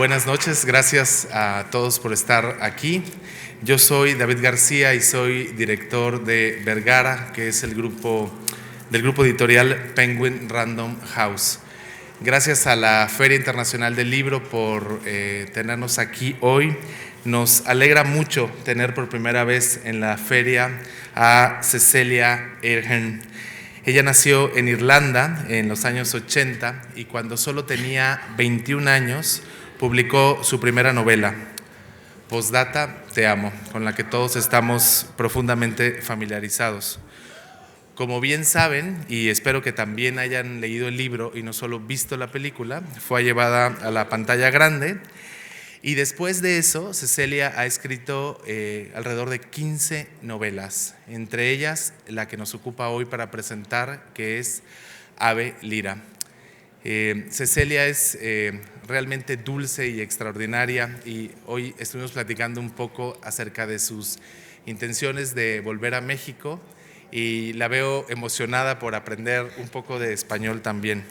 Buenas noches, gracias a todos por estar aquí. Yo soy David García y soy director de Vergara, que es del grupo editorial Penguin Random House. Gracias a la Feria Internacional del Libro por tenernos aquí hoy. Nos alegra mucho tener por primera vez en la feria a CECELIA AHERN. Ella nació en Irlanda en los años 80 y cuando solo tenía 21 años publicó su primera novela, Posdata, te amo, con la que todos estamos profundamente familiarizados. Como bien saben, y espero que también hayan leído el libro y no solo visto la película, fue llevada a la pantalla grande y después de eso, CECELIA ha escrito alrededor de 15 novelas, entre ellas la que nos ocupa hoy para presentar, que es Ave Lira. CECELIA es realmente dulce y extraordinaria y hoy estuvimos platicando un poco acerca de sus intenciones de volver a México y la veo emocionada por aprender un poco de español también.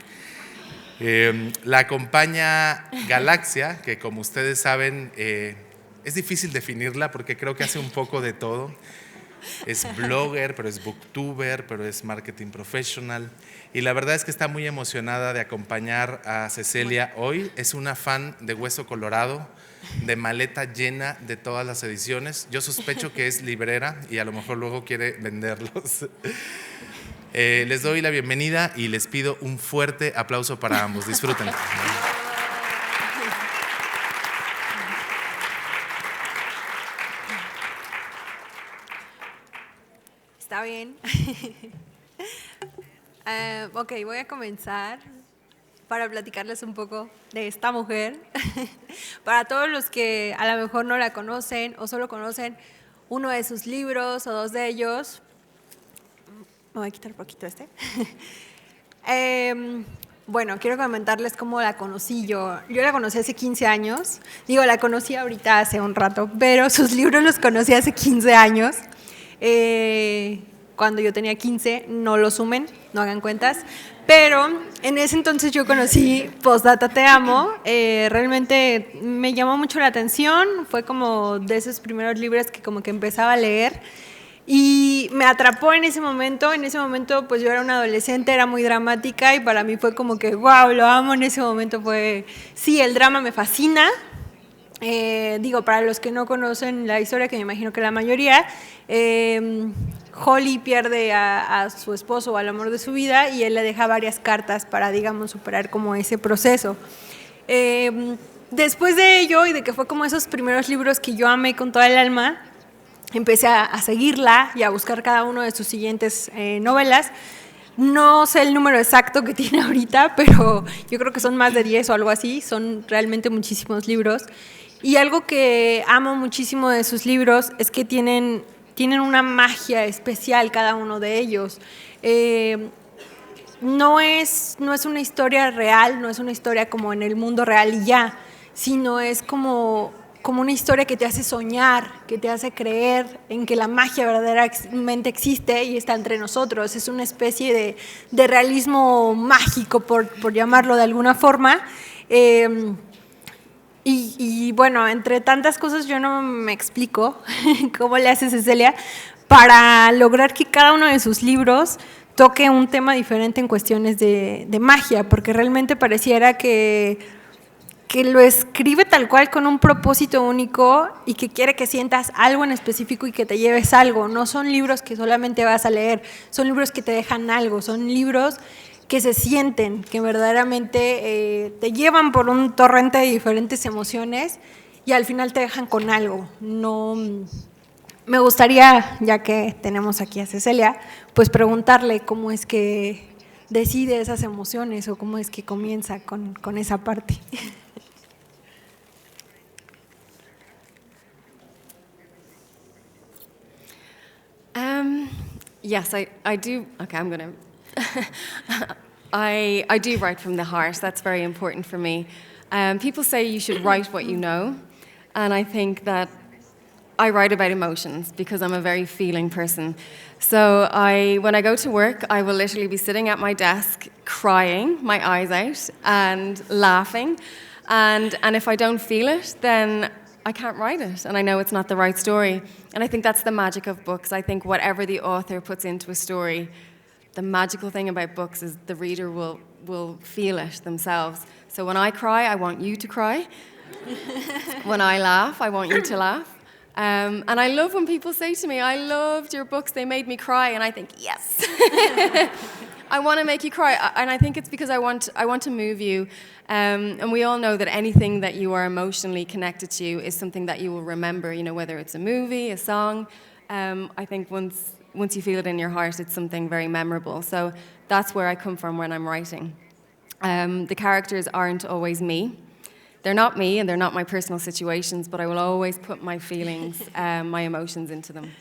La acompaña Galaxia, que como ustedes saben es difícil definirla porque creo que hace un poco de todo. Es blogger, pero es booktuber, pero es marketing professional. Y la verdad es que está muy emocionada de acompañar a CECELIA hoy. Es una fan de Hueso Colorado, de maleta llena de todas las ediciones. Yo sospecho que es librera y a lo mejor luego quiere venderlos. Les doy la bienvenida y les pido un fuerte aplauso para ambos. Disfruten. Está bien. Ok, voy a comenzar para platicarles un poco de esta mujer. Para todos los que a lo mejor no la conocen o solo conocen uno de sus libros o dos de ellos. Me voy a quitar un poquito Bueno, quiero comentarles cómo la conocí yo. Yo la conocí hace 15 años. Digo, la conocí ahorita hace un rato, pero sus libros los conocí hace 15 años. Cuando yo tenía 15, no lo sumen, no hagan cuentas, pero en ese entonces yo conocí Posdata, te amo. Realmente me llamó mucho la atención, fue como de esos primeros libros que como que empezaba a leer y me atrapó en ese momento. Pues yo era una adolescente, era muy dramática y para mí fue como que wow, lo amo. En ese momento sí, el drama me fascina. Digo, para los que no conocen la historia, que me imagino que la mayoría, Holly pierde a su esposo o al amor de su vida y él le deja varias cartas para, digamos, superar como ese proceso. Después de ello y de que fue como esos primeros libros que yo amé con toda el alma, empecé a seguirla y a buscar cada uno de sus siguientes novelas. No sé el número exacto que tiene ahorita, pero yo creo que son más de 10 o algo así, son realmente muchísimos libros. Y algo que amo muchísimo de sus libros es que tienen una magia especial cada uno de ellos. No es una historia real, no es una historia como en el mundo real y ya, sino es como una historia que te hace soñar, que te hace creer en que la magia verdaderamente existe y está entre nosotros. Es una especie de realismo mágico, por llamarlo de alguna forma. Y bueno, entre tantas cosas yo no me explico cómo le hace CECELIA para lograr que cada uno de sus libros toque un tema diferente en cuestiones de magia, porque realmente pareciera que lo escribe tal cual con un propósito único y que quiere que sientas algo en específico y que te lleves algo. No son libros que solamente vas a leer, son libros que te dejan algo, son libros que se sienten, que verdaderamente te llevan por un torrente de diferentes emociones y al final te dejan con algo. No, me gustaría, ya que tenemos aquí a CECELIA, pues preguntarle cómo es que decide esas emociones o cómo es que comienza con esa parte. Yes, I do. Okay, I'm going to. I do write from the heart. That's very important for me. People say you should write what you know, and I think that I write about emotions because I'm a very feeling person. So when I go to work, I will literally be sitting at my desk crying my eyes out and laughing. And if I don't feel it, then I can't write it, and I know it's not the right story. And I think that's the magic of books. I think whatever the author puts into a story, the magical thing about books is the reader will feel it themselves. So when I cry, I want you to cry. When I laugh, I want you to laugh. And I love when people say to me, I loved your books, they made me cry. And I think, yes. I want to make you cry. And I think it's because I want to move you. And we all know that anything that you are emotionally connected to is something that you will remember, you know, whether it's a movie, a song. I think once you feel it in your heart, it's something very memorable. So that's where I come from when I'm writing. The characters aren't always me. They're not me, and they're not my personal situations, but I will always put my feelings, my emotions into them.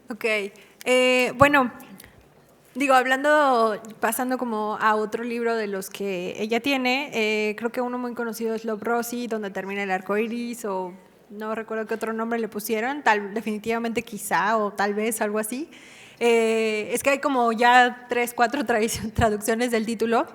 Ok. Bueno, digo, pasando como a otro libro de los que ella tiene, creo que uno muy conocido es Love, Rosie, donde termina el arco iris, o no recuerdo qué otro nombre le pusieron, definitivamente quizá, o tal vez, algo así. Es que hay como ya 3, 4 traducciones del título.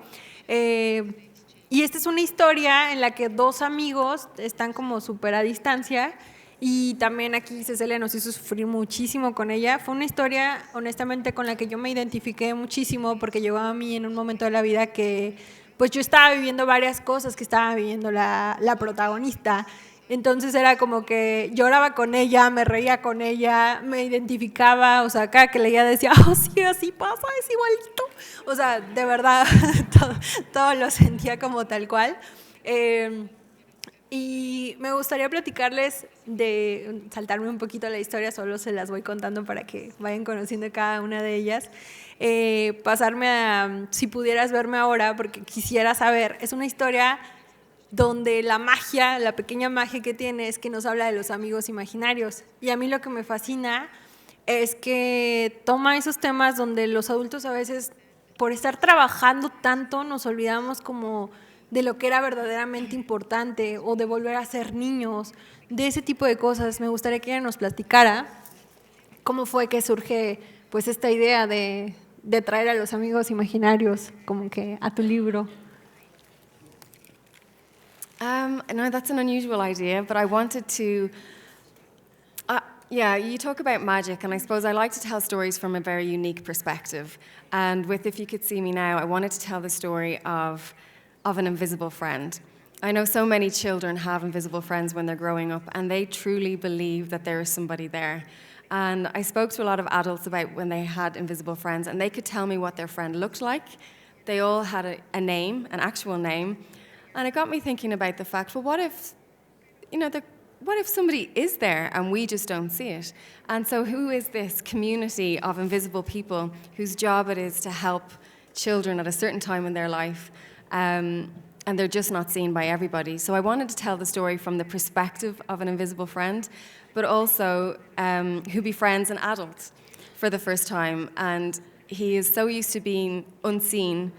Y esta es una historia en la que 2 amigos están como súper a distancia, y también aquí Cecelia nos hizo sufrir muchísimo con ella. Fue una historia, honestamente, con la que yo me identifiqué muchísimo, porque llegó a mí en un momento de la vida que pues yo estaba viviendo varias cosas que estaba viviendo la protagonista. Entonces era como que lloraba con ella, me reía con ella, me identificaba, o sea, cada que leía decía, oh sí, así pasa, es igualito. O sea, de verdad, todo lo sentía como tal cual. Y me gustaría platicarles saltarme un poquito la historia, solo se las voy contando para que vayan conociendo cada una de ellas. Pasarme a Si pudieras verme ahora, porque quisiera saber, es una historia donde la magia, la pequeña magia que tiene es que nos habla de los amigos imaginarios. Y a mí lo que me fascina es que toma esos temas donde los adultos a veces, por estar trabajando tanto, nos olvidamos como de lo que era verdaderamente importante, o de volver a ser niños, de ese tipo de cosas. Me gustaría que ella nos platicara cómo fue que surge pues esta idea de traer a los amigos imaginarios como que a tu libro. No, that's an unusual idea, but I wanted to... yeah, you talk about magic, and I suppose I like to tell stories from a very unique perspective. And with If You Could See Me Now, I wanted to tell the story of an invisible friend. I know so many children have invisible friends when they're growing up, and they truly believe that there is somebody there. And I spoke to a lot of adults about when they had invisible friends, and they could tell me what their friend looked like. They all had a name, an actual name. And it got me thinking about the fact, well, what if somebody is there and we just don't see it? And so who is this community of invisible people whose job it is to help children at a certain time in their life, and they're just not seen by everybody? So I wanted to tell the story from the perspective of an invisible friend, but also who befriends an adult for the first time. And he is so used to being unseen,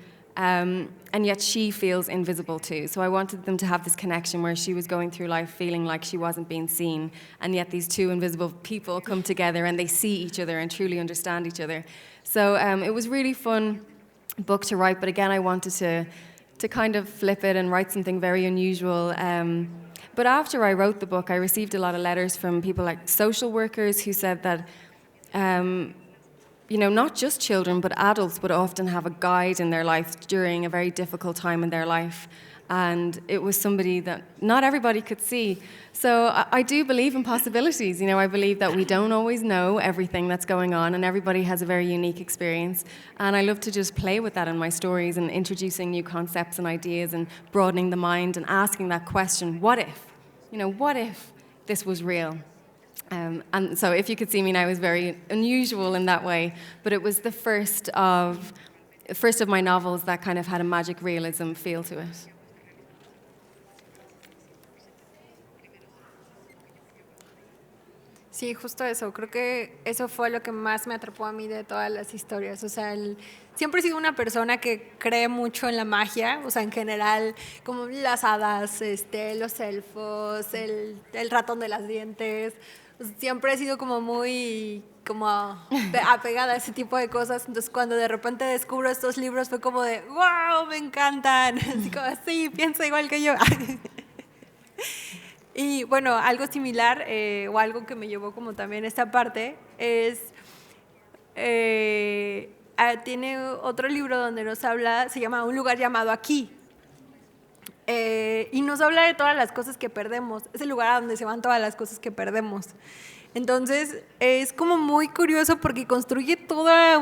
and yet she feels invisible too. So I wanted them to have this connection where she was going through life feeling like she wasn't being seen, and yet these 2 invisible people come together and they see each other and truly understand each other. So it was a really fun book to write, but again I wanted to kind of flip it and write something very unusual. But after I wrote the book, I received a lot of letters from people like social workers who said that not just children, but adults would often have a guide in their life during a very difficult time in their life. And it was somebody that not everybody could see. So I do believe in possibilities. I believe that we don't always know everything that's going on, and everybody has a very unique experience. And I love to just play with that in my stories and introducing new concepts and ideas and broadening the mind and asking that question, what if? What if this was real? And so If You Could See Me Now is very unusual in that way, but it was the first of my novels that kind of had a magic realism feel to it. Sí, justo eso. Creo que eso fue lo que más me atrapó a mí de todas las historias. O sea, siempre he sido una persona que cree mucho en la magia, o sea, en general, como las hadas, los elfos, el ratón de las dientes. Siempre he sido como muy apegada a ese tipo de cosas, entonces cuando de repente descubro estos libros fue como de wow, me encantan, así como sí, piensa igual que yo. Y bueno, algo similar o algo que me llevó como también esta parte es tiene otro libro donde nos habla, se llama Un lugar llamado Aquí. Y nos habla de todas las cosas que perdemos, es el lugar a donde se van todas las cosas que perdemos. Entonces es como muy curioso porque construye toda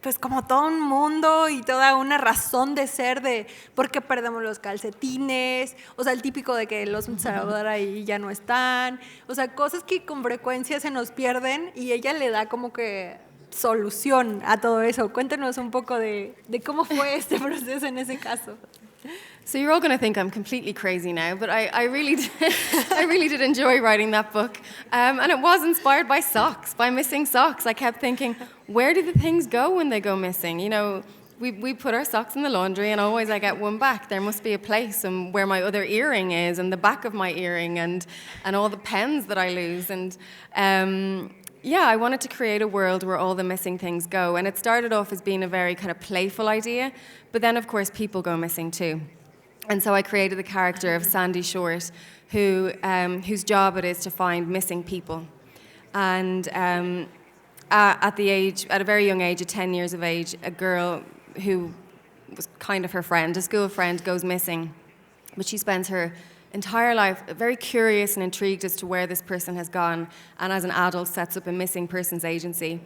pues como todo un mundo y toda una razón de ser de por qué perdemos los calcetines, o sea, el típico de que los Salvador ahí ya no están, o sea, cosas que con frecuencia se nos pierden y ella le da como que solución a todo eso. Cuéntanos un poco de cómo fue este proceso en ese caso. So you're all going to think I'm completely crazy now, but I really did, I really did enjoy writing that book. And it was inspired by socks, by missing socks. I kept thinking, where do the things go when they go missing? You know, we put our socks in the laundry and always I get one back. There must be a place where my other earring is and the back of my earring and all the pens that I lose. And yeah, I wanted to create a world where all the missing things go. And it started off as being a very kind of playful idea, but then of course people go missing too. And so I created the character of Sandy Short, whose job it is to find missing people. And at a very young age, at 10 years of age, a girl who was kind of her friend, a school friend, goes missing. But she spends her entire life very curious and intrigued as to where this person has gone, and as an adult sets up a missing persons agency.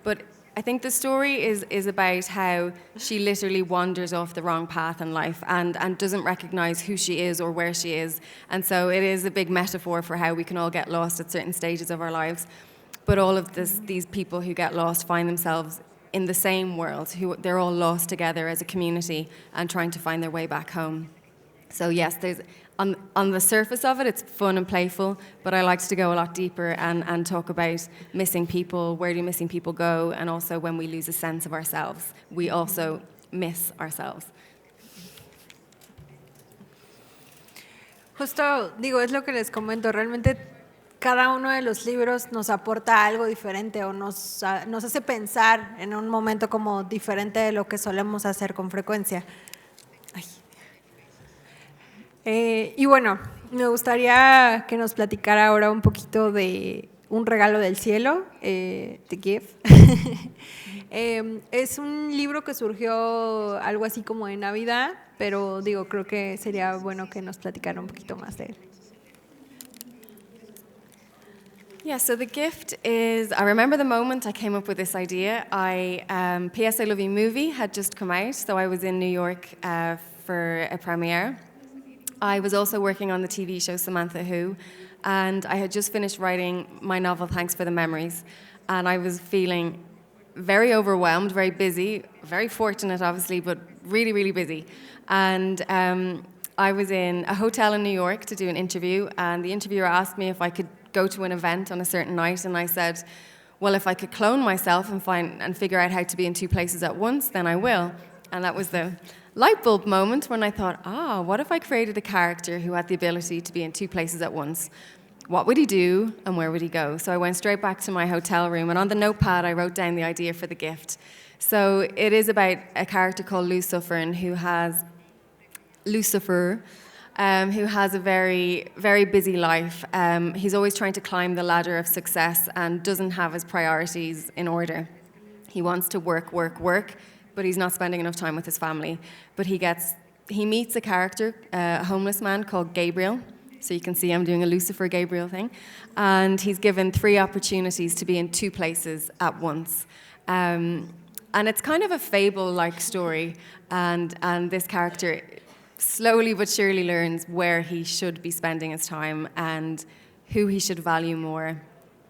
But I think the story is about how she literally wanders off the wrong path in life and doesn't recognize who she is or where she is. And so it is a big metaphor for how we can all get lost at certain stages of our lives. But all of these people who get lost find themselves in the same world. They're all lost together as a community and trying to find their way back home. So yes, there's on the surface of it, it's fun and playful, but I like to go a lot deeper and talk about missing people, where do missing people go, and also when we lose a sense of ourselves, we also miss ourselves. Justo, digo, es lo que les comento, realmente cada uno de los libros nos aporta algo diferente o nos hace pensar en un momento como diferente de lo que solemos hacer con frecuencia. Ay. Y bueno, me gustaría que nos platicara ahora un poquito de Un regalo del cielo, The Gift. Es un libro que surgió algo así como en Navidad, pero digo, creo que sería bueno que nos platicara un poquito más de él. Yeah, so The Gift is, I remember the moment I came up with this idea. P.S. I Love You movie had just come out, so I was in New York for a premiere. I was also working on the TV show Samantha Who, and I had just finished writing my novel Thanks for the Memories, and I was feeling very overwhelmed, very busy, very fortunate obviously, but really, really busy. And I was in a hotel in New York to do an interview, and the interviewer asked me if I could go to an event on a certain night, and I said, well, if I could clone myself and figure out how to be in two places at once, then I will. And that was the light bulb moment when I thought, what if I created a character who had the ability to be in two places at once? What would he do and where would he go? So I went straight back to my hotel room, and on the notepad I wrote down the idea for The Gift. So it is about a character called Lucifer, who has a very, very busy life. He's always trying to climb the ladder of success and doesn't have his priorities in order. He wants to work, but he's not spending enough time with his family. But he meets a character, a homeless man called Gabriel. So you can see I'm doing a Lucifer Gabriel thing. And he's given 3 opportunities to be in 2 places at once. And it's kind of a fable-like story. And this character slowly but surely learns where he should be spending his time and who he should value more.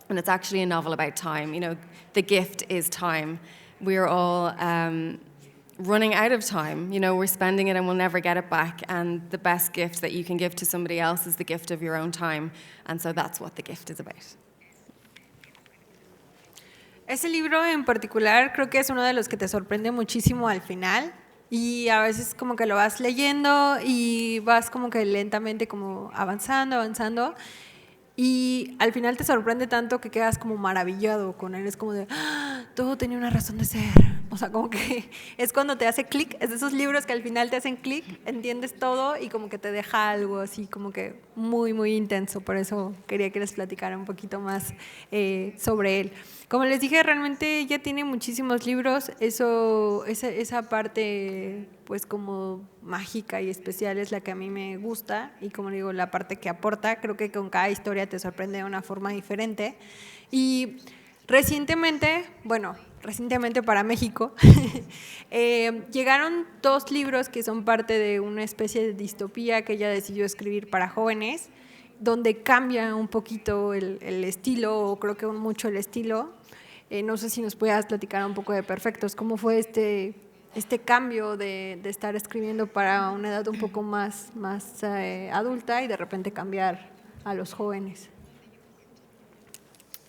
And it's actually a novel about time. You know, the gift is time. We're all running out of time. You know, we're spending it and we'll never get it back. And the best gift that you can give to somebody else is the gift of your own time. And so that's what the gift is about. Ese libro en particular creo que es uno de los que te sorprende muchísimo al final. Y a veces como que lo vas leyendo y vas como que lentamente como avanzando. Y al final te sorprende tanto que quedas como maravillado con él. Es como de, ¡ah! Todo tenía una razón de ser. O sea, como que es cuando te hace clic. Es de esos libros que al final te hacen clic, entiendes todo y como que te deja algo así como que muy, muy intenso. Por eso quería que les platicara un poquito más sobre él. Como les dije, realmente ella tiene muchísimos libros. Esa parte pues como mágica y especial es la que a mí me gusta, y como digo, la parte que aporta, creo que con cada historia te sorprende de una forma diferente. Y recientemente para México, llegaron 2 libros que son parte de una especie de distopía que ella decidió escribir para jóvenes, donde cambia un poquito el estilo, o creo que mucho el estilo. No sé si nos puedas platicar un poco de Perfectos, ¿cómo fue este cambio de estar escribiendo para una edad un poco más adulta y de repente cambiar a los jóvenes?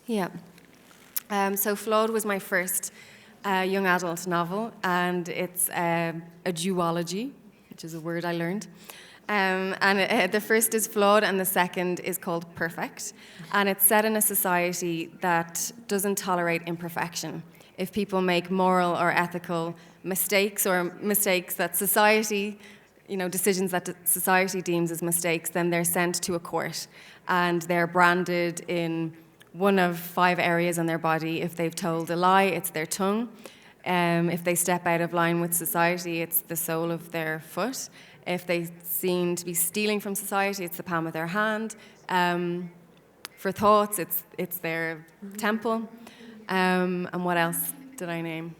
Yeah. So Flawed was my first young adult novel, and it's a duology, which is a word I learned. The first is Flawed, and the second is called Perfect. And it's set in a society that doesn't tolerate imperfection. If people make moral or ethical mistakes, or mistakes that society, decisions that society deems as mistakes, then they're sent to a court, and they're branded in one of 5 areas on their body. If they've told a lie, it's their tongue. If they step out of line with society, it's the sole of their foot. If they seem to be stealing from society, it's the palm of their hand. For thoughts, it's their temple. And what else did I name?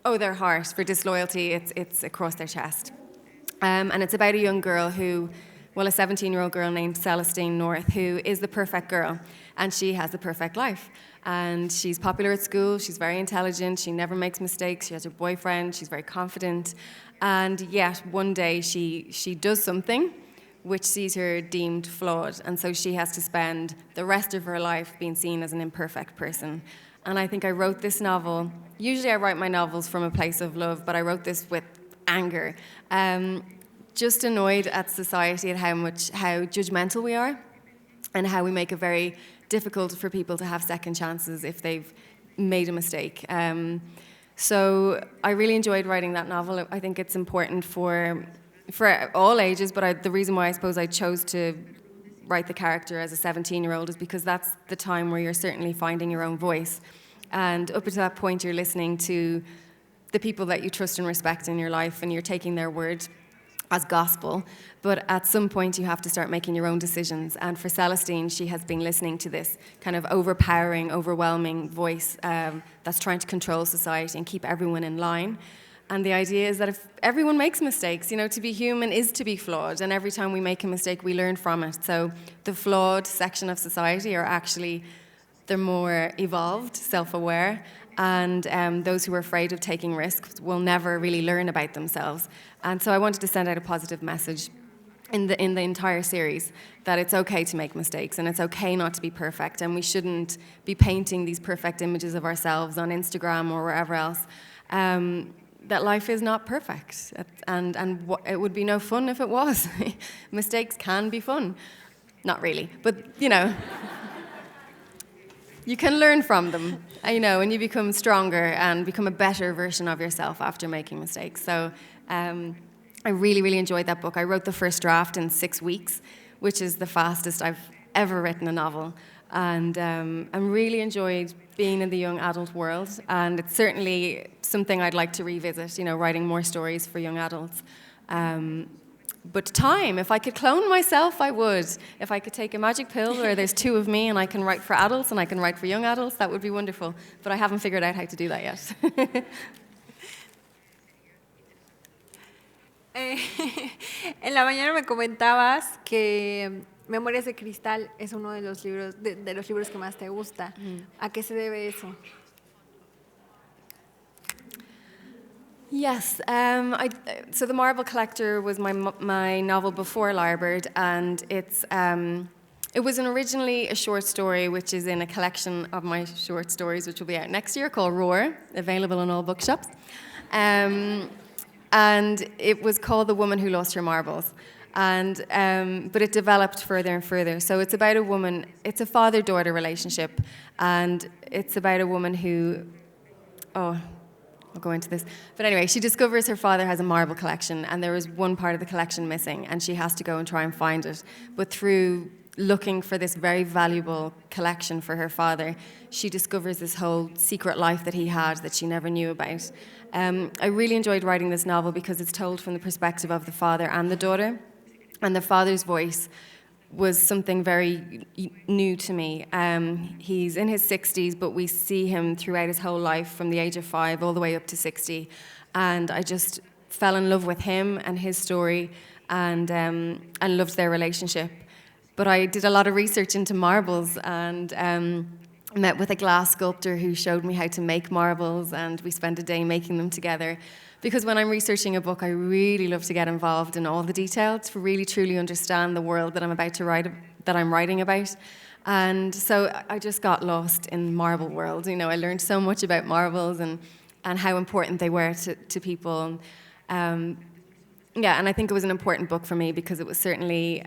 Oh, their heart. For disloyalty, it's across their chest. And it's about a young girl a 17-year-old girl named Celestine North, who is the perfect girl, and she has the perfect life. And she's popular at school, she's very intelligent, she never makes mistakes, she has her boyfriend, she's very confident. And yet, one day, she does something which sees her deemed flawed, and so she has to spend the rest of her life being seen as an imperfect person. And I think I wrote this novel, usually I write my novels from a place of love, but I wrote this with anger. Just annoyed at society, at how judgmental we are, and how we make it very difficult for people to have second chances if they've made a mistake. So I really enjoyed writing that novel. I think it's important for all ages, but the reason why I suppose I chose to write the character as a 17-year-old is because that's the time where you're certainly finding your own voice. And up until that point, you're listening to the people that you trust and respect in your life, and you're taking their word as gospel. But at some point, you have to start making your own decisions. And for Celestine, she has been listening to this kind of overpowering, overwhelming voice that's trying to control society and keep everyone in line. And the idea is that if everyone makes mistakes, to be human is to be flawed. And every time we make a mistake, we learn from it. So the flawed section of society are actually the more evolved, self-aware. And those who are afraid of taking risks will never really learn about themselves. And so I wanted to send out a positive message in the entire series, that it's okay to make mistakes, and it's okay not to be perfect, and we shouldn't be painting these perfect images of ourselves on Instagram or wherever else. That life is not perfect, and it would be no fun if it was. Mistakes can be fun. Not really, but you can learn from them, and you become stronger and become a better version of yourself after making mistakes. So I really, really enjoyed that book. I wrote the first draft in 6 weeks, which is the fastest I've ever written a novel. And I really enjoyed being in the young adult world. And it's certainly something I'd like to revisit, writing more stories for young adults. But time, if I could clone myself, I would. If I could take a magic pill where there's 2 of me and I can write for adults and I can write for young adults, that would be wonderful. But I haven't figured out how to do that yet. En la mañana me comentabas que Memorias de Cristal es uno de los libros de los libros que más te gusta. ¿A qué se debe eso? Yes, so The Marble Collector was my novel before Lyrebird, and it was originally a short story, which is in a collection of my short stories, which will be out next year, called Roar, available in all bookshops. And it was called The Woman Who Lost Her Marbles. But it developed further and further. So it's about a woman, it's a father-daughter relationship, and it's about a woman who, I'll go into this. But anyway, she discovers her father has a marble collection, and there is one part of the collection missing, and she has to go and try and find it. But through looking for this very valuable collection for her father, she discovers this whole secret life that he had that she never knew about. I really enjoyed writing this novel because it's told from the perspective of the father and the daughter. And the father's voice was something very new to me. He's in his 60s, but we see him throughout his whole life from the age of 5 all the way up to 60. And I just fell in love with him and his story and loved their relationship. But I did a lot of research into marbles and met with a glass sculptor who showed me how to make marbles, and we spent a day making them together. Because when I'm researching a book, I really love to get involved in all the details to really truly understand the world that I'm writing about. And so I just got lost in marble world. You know, I learned so much about marbles and how important they were to people. And I think it was an important book for me because it was certainly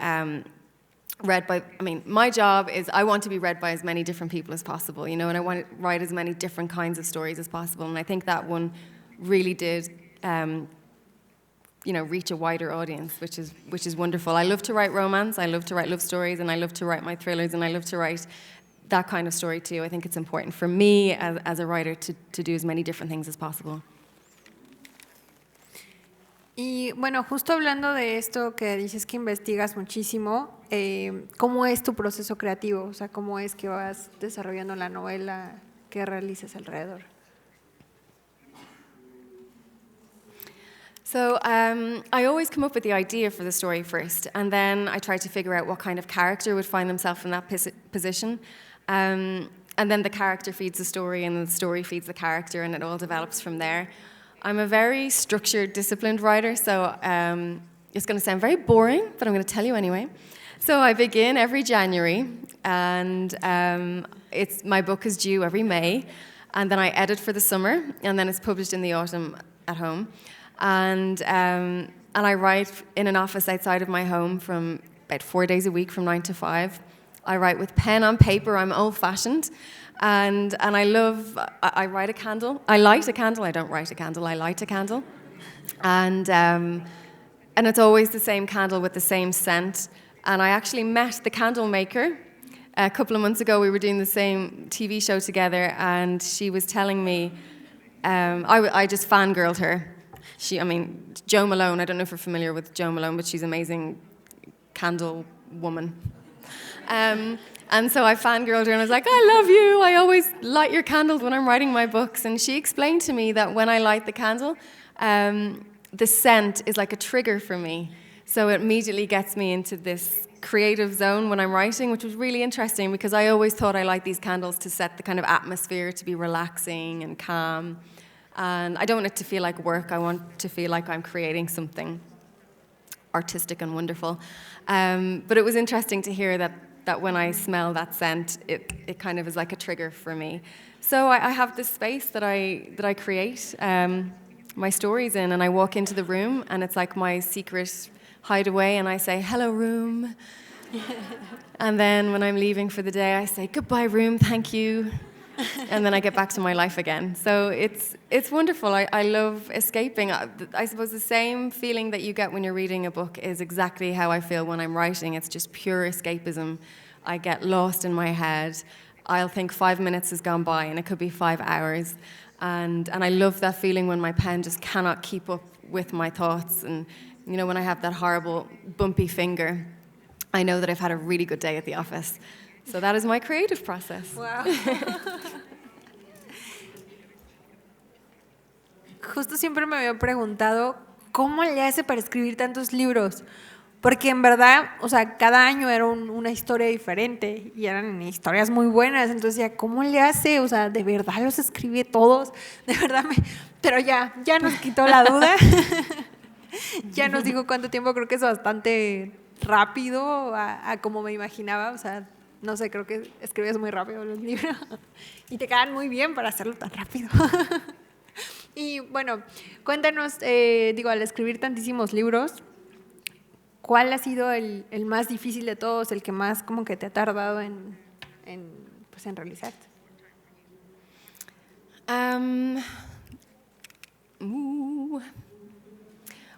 read by, my job is I want to be read by as many different people as possible, you know, and I want to write as many different kinds of stories as possible. And I think that one really did, reach a wider audience, which is wonderful. I love to write romance, I love to write love stories, and I love to write my thrillers, and I love to write that kind of story too. I think it's important for me as a writer to do as many different things as possible. Y bueno, justo hablando de esto que dices que investigas muchísimo, ¿cómo es tu proceso creativo? O sea, ¿cómo es que vas desarrollando la novela? ¿Qué realizas alrededor? So I always come up with the idea for the story first, and then I try to figure out what kind of character would find themselves in that position. And then the character feeds the story, and the story feeds the character, and it all develops from there. I'm a very structured, disciplined writer, so it's going to sound very boring, but I'm going to tell you anyway. So I begin every January, and my book is due every May, and then I edit for the summer, and then it's published in the autumn at home. And I write in an office outside of my home from about 4 days a week from 9 to 5. I write with pen on paper. I'm old-fashioned. And I write a candle. I light a candle. I don't write a candle. I light a candle. And it's always the same candle with the same scent. And I actually met the candle maker a couple of months ago. We were doing the same TV show together, and she was telling me, I just fangirled her. Jo Malone, I don't know if you're familiar with Jo Malone, but she's an amazing candle woman. And so I fangirled her and I was like, I love you. I always light your candles when I'm writing my books. And she explained to me that when I light the candle, the scent is like a trigger for me. So it immediately gets me into this creative zone when I'm writing, which was really interesting because I always thought I liked these candles to set the kind of atmosphere to be relaxing and calm. And I don't want it to feel like work. I want to feel like I'm creating something artistic and wonderful. But it was interesting to hear that when I smell that scent, it kind of is like a trigger for me. So I have this space that I create my stories in, and I walk into the room, and it's like my secret hideaway, and I say, hello, room. And then when I'm leaving for the day, I say, goodbye, room, thank you. And then I get back to my life again. So it's wonderful. I love escaping. I suppose the same feeling that you get when you're reading a book is exactly how I feel when I'm writing. It's just pure escapism. I get lost in my head. I'll think 5 minutes has gone by, and it could be 5 hours. And I love that feeling when my pen just cannot keep up with my thoughts. And, you know, when I have that horrible bumpy finger, I know that I've had a really good day at the office. So that is my creative process. Wow. Justo siempre me había preguntado cómo le hace para escribir tantos libros, porque en verdad, o sea, cada año era una historia diferente y eran historias muy buenas. Entonces decía, ¿cómo le hace? O sea, ¿de verdad los escribe todos? De verdad pero ya nos quitó la duda. Ya nos dijo cuánto tiempo. Creo que es bastante rápido a como me imaginaba. O sea, no sé, creo que escribes muy rápido los libros y te quedan muy bien para hacerlo tan rápido. Y bueno, cuéntanos, al escribir tantísimos libros, ¿cuál ha sido el más difícil de todos, el que más como que te ha tardado pues en realizar?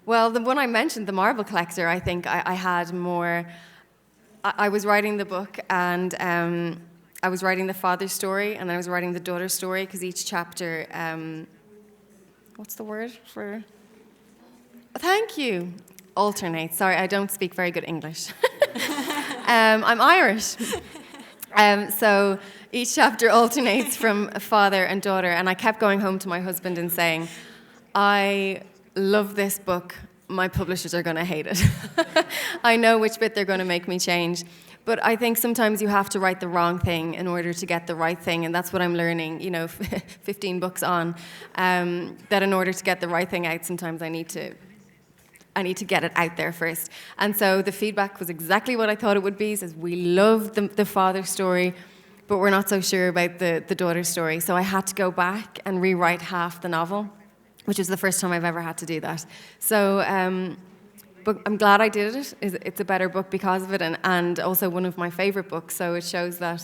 Well, the one I mentioned, The Marble Collector, I think I had more. I was writing the book, and I was writing the father's story, and then I was writing the daughter's story, because each chapter, what's the word for? Thank you. Alternates. Sorry, I don't speak very good English. I'm Irish. So each chapter alternates from a father and daughter, and I kept going home to my husband and saying, I love this book. My publishers are going to hate it. I know which bit they're going to make me change. But I think sometimes you have to write the wrong thing in order to get the right thing, and that's what I'm learning, 15 books on, that in order to get the right thing out, sometimes I need to get it out there first. And so the feedback was exactly what I thought it would be. It says, we love the father's story, but we're not so sure about the daughter's story. So I had to go back and rewrite half the novel, which is the first time I've ever had to do that. So, but I'm glad I did it. It's a better book because of it, and also one of my favorite books. So it shows that,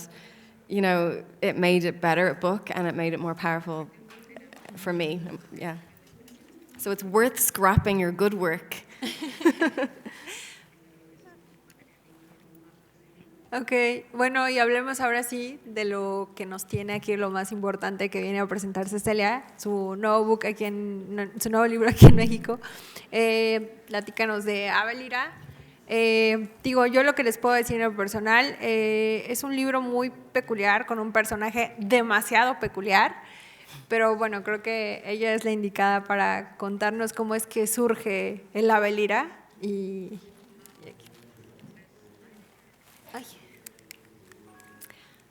it made it better, a book, and it made it more powerful for me. Yeah. So it's worth scrapping your good work. Ok, bueno, y hablemos ahora sí de lo que nos tiene aquí, lo más importante que viene a presentar Cecelia, su nuevo book su nuevo libro aquí en México. Platícanos de Lira. Yo lo que les puedo decir en lo personal, es un libro muy peculiar, con un personaje demasiado peculiar, pero bueno, creo que ella es la indicada para contarnos cómo es que surge el Lira y ay.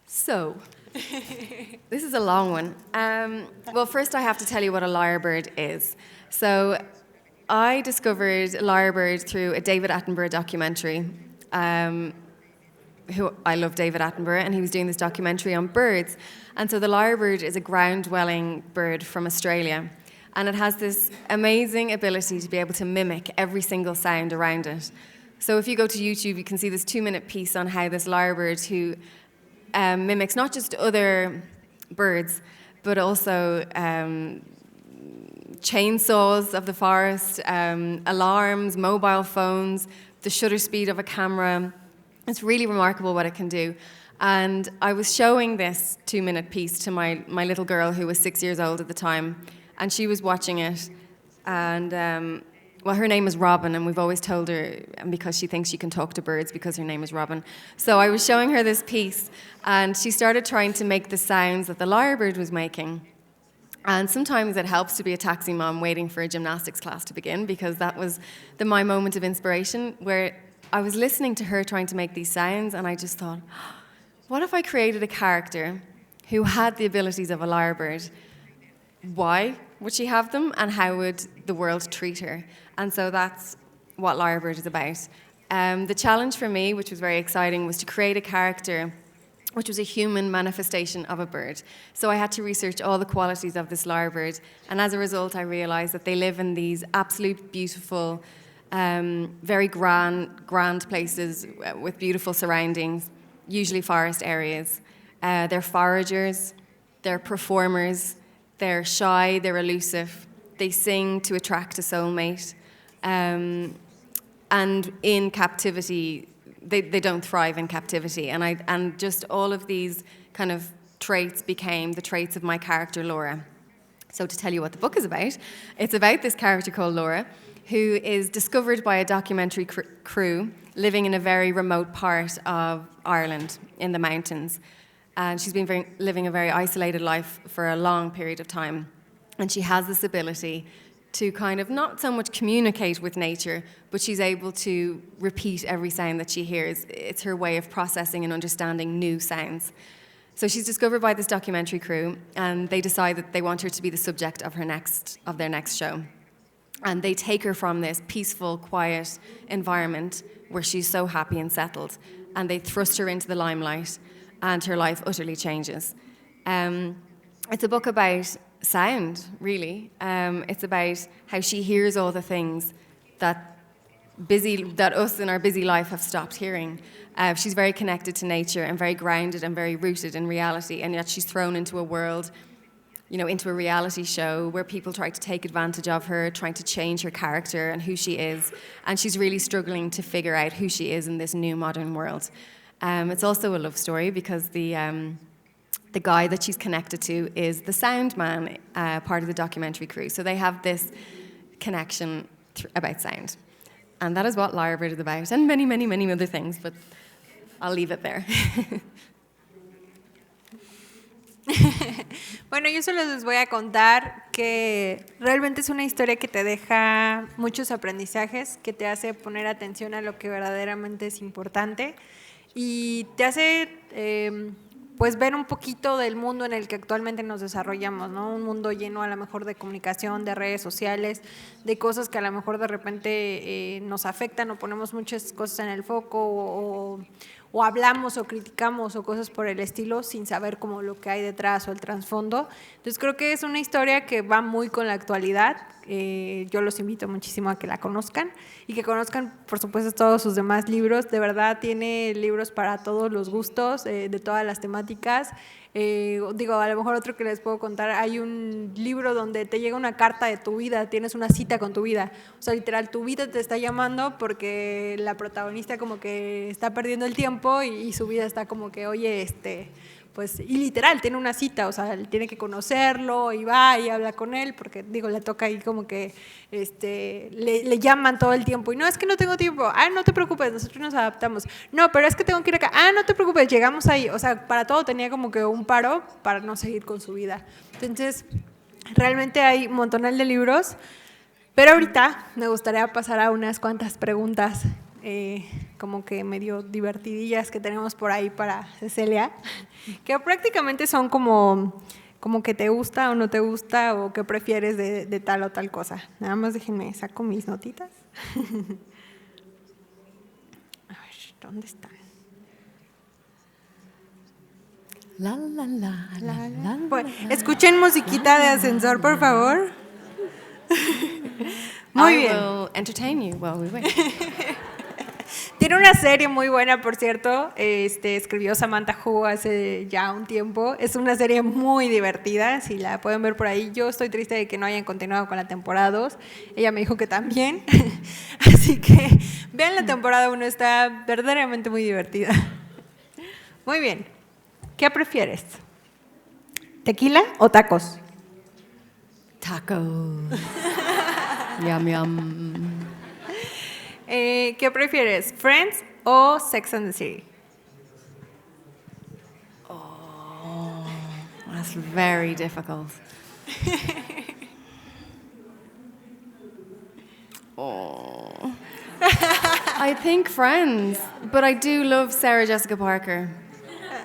So, this is a long one. Well, first I have to tell you what a lyrebird is. So, I discovered lyrebird through a David Attenborough documentary. I love David Attenborough, and he was doing this documentary on birds. And so the lyrebird is a ground-dwelling bird from Australia. And it has this amazing ability to be able to mimic every single sound around it. So if you go to YouTube, you can see this 2-minute piece on how this lyrebird, who mimics not just other birds, but also chainsaws of the forest, alarms, mobile phones, the shutter speed of a camera. It's really remarkable what it can do. And I was showing this 2-minute piece to my little girl, who was 6 years old at the time, and she was watching it. And well, her name is Robin, and we've always told her, and because she thinks she can talk to birds because her name is Robin. So I was showing her this piece, and she started trying to make the sounds that the lyrebird was making. And sometimes it helps to be a taxi mom waiting for a gymnastics class to begin, because that was my moment of inspiration, where I was listening to her trying to make these sounds, and I just thought, what if I created a character who had the abilities of a lyrebird? Why would she have them, and how would the world treat her? And so that's what lyrebird is about. The challenge for me, which was very exciting, was to create a character which was a human manifestation of a bird. So I had to research all the qualities of this lyrebird, and as a result I realised that they live in these absolute beautiful, very grand places with beautiful surroundings, usually forest areas. They're foragers, they're performers, they're shy, they're elusive, they sing to attract a soulmate, and in captivity, they don't thrive in captivity. And just all of these kind of traits became the traits of my character, Laura. So to tell you what the book is about, it's about this character called Laura, who is discovered by a documentary crew living in a very remote part of Ireland in the mountains. And she's been living a very isolated life for a long period of time. And she has this ability to kind of not so much communicate with nature, but she's able to repeat every sound that she hears. It's her way of processing and understanding new sounds. So she's discovered by this documentary crew, and they decide that they want her to be the subject of their next show. And they take her from this peaceful, quiet environment where she's so happy and settled, and they thrust her into the limelight, and her life utterly changes. It's a book about sound, really. It's about how she hears all the things that that us in our busy life have stopped hearing. She's very connected to nature and very grounded and very rooted in reality, and yet she's thrown into a world, into a reality show where people try to take advantage of her, trying to change her character and who she is, and she's really struggling to figure out who she is in this new modern world. It's also a love story because the guy that she's connected to is the sound man, part of the documentary crew. So they have this connection about sound. And that is what Lyrebird is about, and many, many, many other things, but I'll leave it there. Bueno, yo solo les voy a contar que realmente es una historia que te deja muchos aprendizajes, que te hace poner atención a lo que verdaderamente es importante y te hace pues ver un poquito del mundo en el que actualmente nos desarrollamos, ¿no? Un mundo lleno a lo mejor de comunicación, de redes sociales, de cosas que a lo mejor de repente nos afectan o ponemos muchas cosas en el foco o hablamos o criticamos o cosas por el estilo sin saber como lo que hay detrás o el trasfondo. Entonces creo que es una historia que va muy con la actualidad. Yo los invito muchísimo a que la conozcan y que conozcan, por supuesto, todos sus demás libros. De verdad tiene libros para todos los gustos, de todas las temáticas. Digo, a lo mejor otro que les puedo contar, hay un libro donde te llega una carta de tu vida, tienes una cita con tu vida, o sea, literal, tu vida te está llamando porque la protagonista como que está perdiendo el tiempo y su vida está como que, oye, pues, y literal, tiene una cita, o sea, tiene que conocerlo y va y habla con él, porque, digo, le toca ahí como que le llaman todo el tiempo, y no, es que no tengo tiempo, no te preocupes, nosotros nos adaptamos, no, pero es que tengo que ir acá, no te preocupes, llegamos ahí, o sea, para todo tenía como que un paro para no seguir con su vida. Entonces, realmente hay un montonal de libros, pero ahorita me gustaría pasar a unas cuantas preguntas como que medio divertidillas que tenemos por ahí para Cecelia, que prácticamente son como que te gusta o no te gusta o qué prefieres de tal o tal cosa. Nada más déjenme, saco mis notitas. A ver, ¿dónde están? La, la, la, la, la, la, Pues, escuchen musiquita de ascensor, por favor. Muy bien. I will entertain you while we wait. Tiene una serie muy buena, por cierto, escribió Samantha Hu hace ya un tiempo, es una serie muy divertida, si la pueden ver por ahí. Yo estoy triste de que no hayan continuado con la temporada 2, ella me dijo que también, así que vean la temporada 1, está verdaderamente muy divertida. Muy bien, ¿qué prefieres? ¿Tequila o tacos? Tacos. Yum, yum. ¿Qué prefieres? ¿Friends o Sex and the City? Oh, that's very difficult. Oh. I think Friends, but I do love Sarah Jessica Parker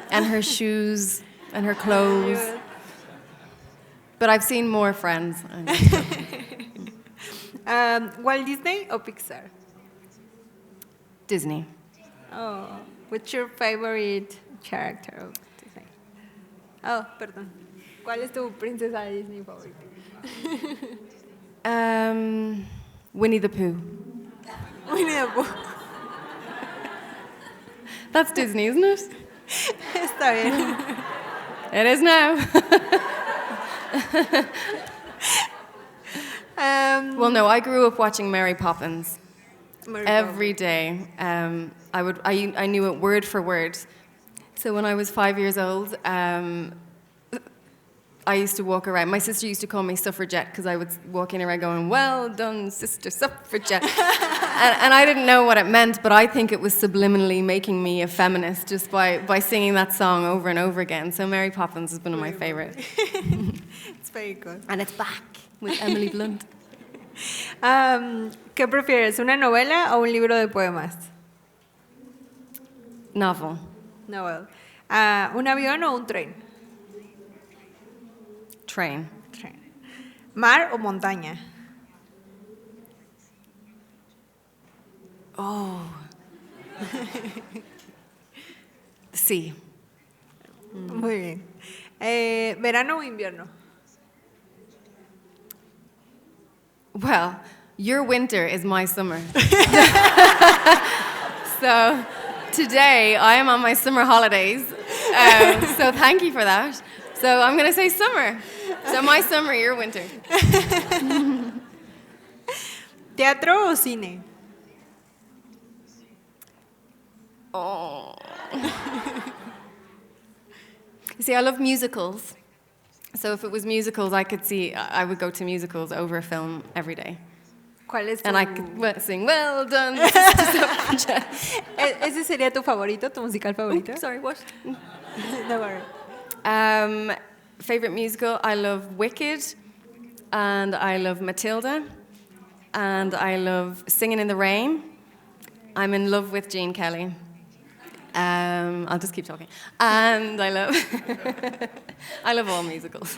and her shoes and her clothes. But I've seen more Friends. ¿Walt Disney o Pixar? Disney. Oh, what's your favorite character of Disney? Oh, perdón. ¿Cuál es tu princesa de Disney favorita? Winnie the Pooh. Winnie the Pooh. That's Disney, isn't it? Está bien. It is now. Well, no, I grew up watching Mary Poppins. Every day. I knew it word for word. So when I was 5 years old, I used to walk around. My sister used to call me suffragette because I was walking around going, well done, sister suffragette. and I didn't know what it meant, but I think it was subliminally making me a feminist just by singing that song over and over again. So Mary Poppins has been one of my favorites. It's very good. And it's back with Emily Blunt. ¿Qué prefieres, una novela o un libro de poemas? Novel. Novel. ¿Un avión o un tren? Train. Tren. ¿Mar o montaña? Oh. Sí. Muy bien. ¿Verano o invierno? Well, your winter is my summer. So today I am on my summer holidays. So thank you for that. So I'm going to say summer. So my summer, your winter. ¿Teatro o cine? Oh. You see, I love musicals. So if it was musicals, I would go to musicals over a film every day. ¿Cuál es tu... And I could sing, well done. ¿Ese sería tu favorito, tu musical favorito? Sorry, what? No worry. Favorite musical, I love Wicked, and I love Matilda, and I love Singing in the Rain. I'm in love with Gene Kelly. I'll just keep talking. And I love I love all musicals.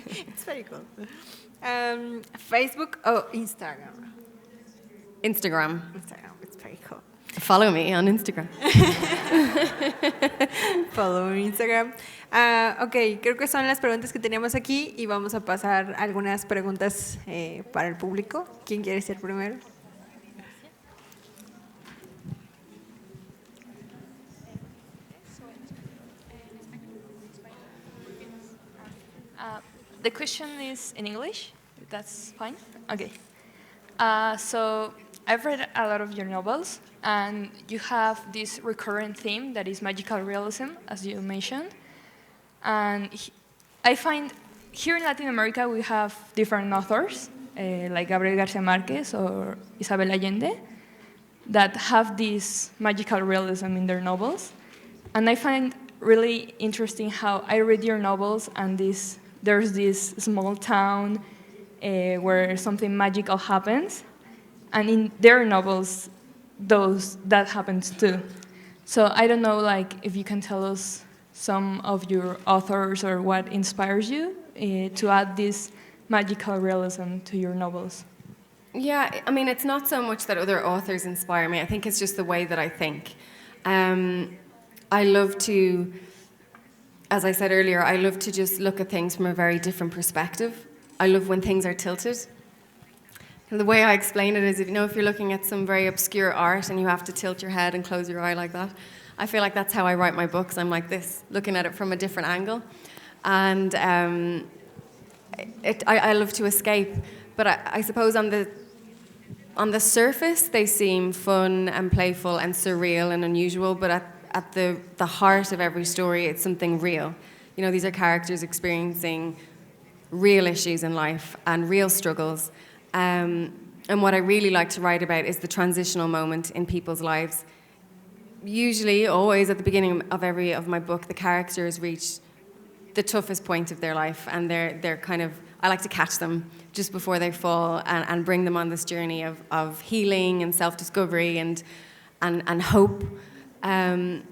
It's very cool. Facebook o Instagram? Instagram. Instagram, it's very cool. Follow me on Instagram. Follow Instagram. Ok, creo que son las preguntas que teníamos aquí y vamos a pasar algunas preguntas para el público. ¿Quién quiere ser primero? The question is in English, if that's fine. Okay. So I've read a lot of your novels, and you have this recurrent theme that is magical realism, as you mentioned. And I find here in Latin America we have different authors, like Gabriel García Márquez or Isabel Allende, that have this magical realism in their novels. And I find really interesting how I read your novels and there's this small town where something magical happens, and in their novels, that happens too. So I don't know, like, if you can tell us some of your authors or what inspires you to add this magical realism to your novels. Yeah, I mean, it's not so much that other authors inspire me. I think it's just the way that I think. I love to, as I said earlier, I love to just look at things from a very different perspective. I love when things are tilted. And the way I explain it is, if you're looking at some very obscure art and you have to tilt your head and close your eye like that, I feel like that's how I write my books. I'm like this, looking at it from a different angle. And I love to escape. But I suppose on the surface, they seem fun and playful and surreal and unusual, but at the heart of every story, it's something real. These are characters experiencing real issues in life and real struggles. And what I really like to write about is the transitional moment in people's lives. Usually, always at the beginning of my book, the characters reach the toughest point of their life, and they're kind of, I like to catch them just before they fall and bring them on this journey of healing and self-discovery and hope. And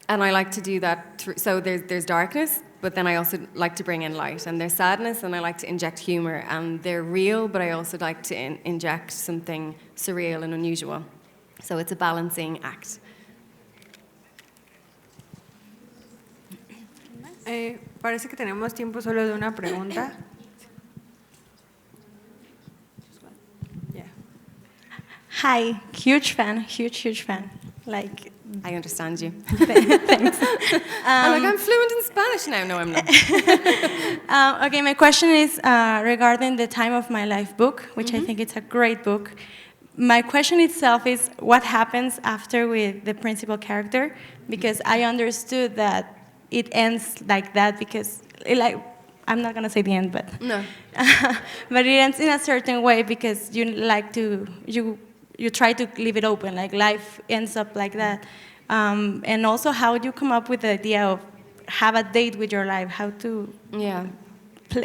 I like to do that so there's darkness, but then I also like to bring in light. And there's sadness, and I like to inject humor. And they're real, but I also like to inject something surreal and unusual. So it's a balancing act. Parece que tenemos tiempo solo de una pregunta. Yeah. Hi, huge fan, huge fan. Like, I understand you. thanks. I'm fluent in Spanish now. No, I'm not. Okay, my question is regarding the Time of My Life book, which I think it's a great book. My question itself is, what happens after with the principal character? Because I understood that it ends like that because, I'm not going to say the end, but... No. But it ends in a certain way because you try to leave it open, like life ends up like that. And also how you come up with the idea of have a date with your life, how to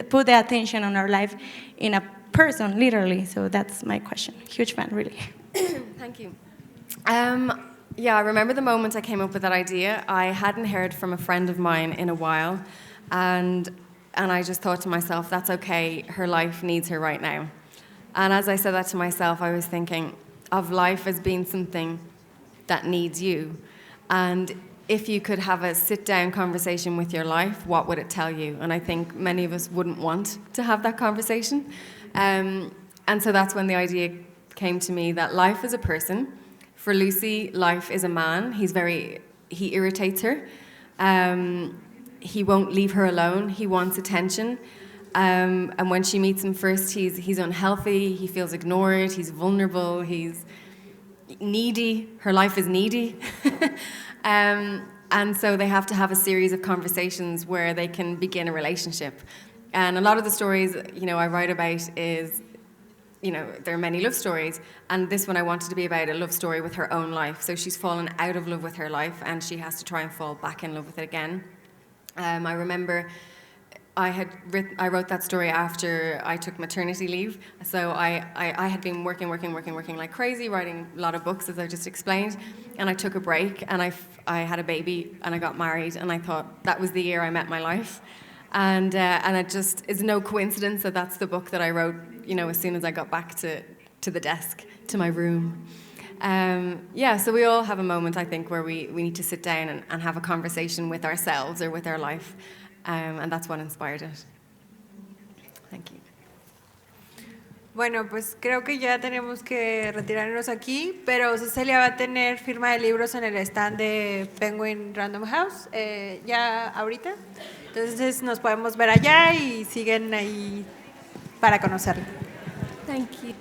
put the attention on our life in a person, literally. So that's my question. Huge fan, really. Thank you. I remember the moment I came up with that idea. I hadn't heard from a friend of mine in a while, and I just thought to myself, that's okay, her life needs her right now. And as I said that to myself, I was thinking of life as being something that needs you. And if you could have a sit-down conversation with your life, what would it tell you? And I think many of us wouldn't want to have that conversation. And so that's when the idea came to me that life is a person. For Lucy, life is a man. He irritates her. He won't leave her alone. He wants attention. And when she meets him first, he's unhealthy. He feels ignored. He's vulnerable. He's needy. Her life is needy. And so they have to have a series of conversations where they can begin a relationship. And a lot of the stories, I write about is, there are many love stories, and this one I wanted to be about a love story with her own life. So she's fallen out of love with her life, and she has to try and fall back in love with it again. I remember I wrote that story after I took maternity leave. So I had been working like crazy, writing a lot of books, as I just explained, and I took a break, and I had a baby, and I got married, and I thought that was the year I met my life. And it just is no coincidence that that's the book that I wrote, as soon as I got back to the desk, to my room. So we all have a moment, I think, where we need to sit down and have a conversation with ourselves or with our life. And that's what inspired it. Thank you. Bueno, pues creo que ya tenemos que retirarnos aquí, pero Cecelia va a tener firma de libros en el stand de Penguin Random House, ya ahorita. Entonces nos podemos ver allá y siguen ahí para conocerla. Thank you.